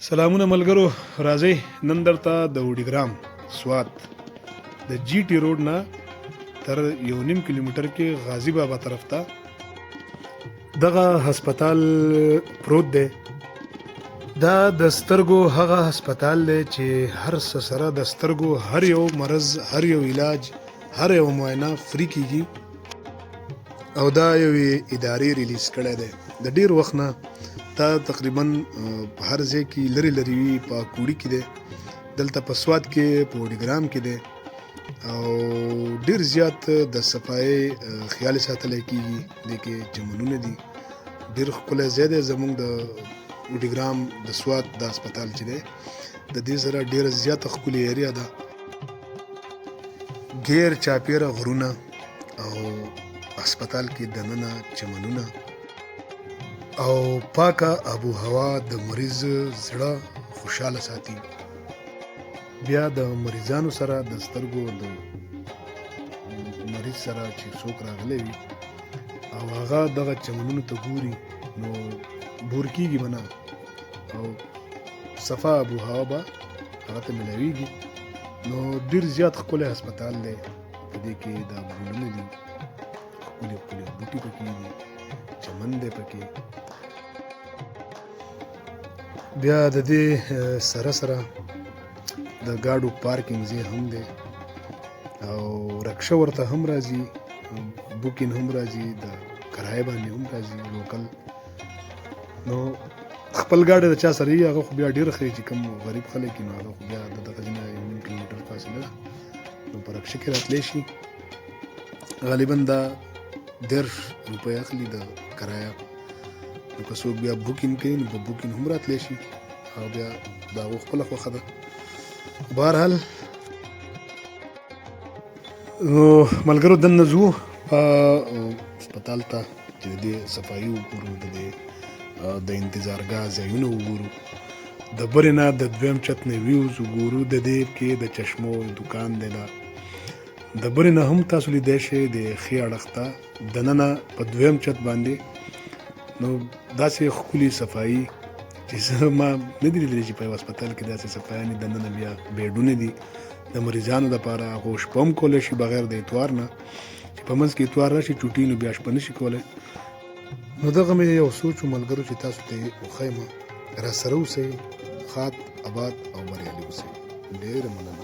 سلامونه ملګرو، راځئ نن درته د وډیګرام سوات د جی ټي روډ نه تر 1.5 کیلومتر کې غازی بابا طرف ته دغه هسپتال پروت دی. دا د سترګو هغه هسپتال دی چې هر څه سره د سترګو هر یو مرض، هر یو علاج، هر یو معاینه فری کیږي او دا یو اداري ریلیز کړی دی. د ډیر وخت نه دا تقریبا په هر ځای کې لري لري وي، په کوړی کې دی، دلته په سوات کې په وډیګرام کې دی او ډیر زیات د صفایي خیال ساتل کیږي. د کې چمنونه دي، ډیر ښکلی ځای دی. زموږ د وډیګرام د سوات د هسپتال چې دی د دې سره ډیره زیاته ښکلې ایریا ده، غیر چاپیره غرونه او هسپتال کې دننه چمنونه او پاکه آب و هوا د مریض زړه خوشاله ساتي. بیا د مریضانو سره د سترګو د مریض سره چې څوک راغلی وي او هغه دغه چمنونو ته ګوري نو بور کېږي به نه او صفا آب و هوا به هغه ته میلاویږي. نو ډېر زیات ښکلی هسپتال دی. په دې کې دا ګلونه دي، ښکلي ښکلي بوټي پکې دي، چمن دی پکې. بیا د دې سره سره د ګاډو پارکینګ ځای هم دی او رکشه ورته هم راځي، بوکینګ هم راځي، د کرایه باندې هم راځي لوکل. نو خپل ګاډی د چا سره وي هغه خو بیا ډېر ښه چې کوم غریب خلک وي نو هغه خو بیا د دغه ځای نه 1.5 کیلومتر فاصله ده نو په رکشه کې راتلی شي. غالبا دا 10 روپۍ اخلي د کرایه. نو که څوک بیا بوکینګ کوي نو په بوکینګ هم راتلی شي او بیا د هغو خپله خوښه ده. بهرحال نو ملګرو دننه ځو هسپتال ته چې د دې صفایي وګورو، د انتظارګاه ځایونه وګورو، د برې نه د دویم چت نه ویوز وګورو. د دې کې د چشمو دکان دی، د برې نه هم تاسو لیدی شئ د ښي اړخ ته دننه په دویم چت باندې. نو داسې ښکلي صفایي چې زه ما نه دي لیدلي چې په یو هسپتال کې داسې صفایانې دننه بیا بیډونه دي د مریضانو دپاره. هغو شپه هم کولی شي بغیر د اتوار نه، چې په منځ کې اتوار راشي چوټي نو بیا شپه نه شي کولی. نو دغه مې یو سوچ و ملګرو چې تاسو ته یې وښیم. راسره اوسئ، ښاد، اباد او بریالي اوسئ. ډېره مننه.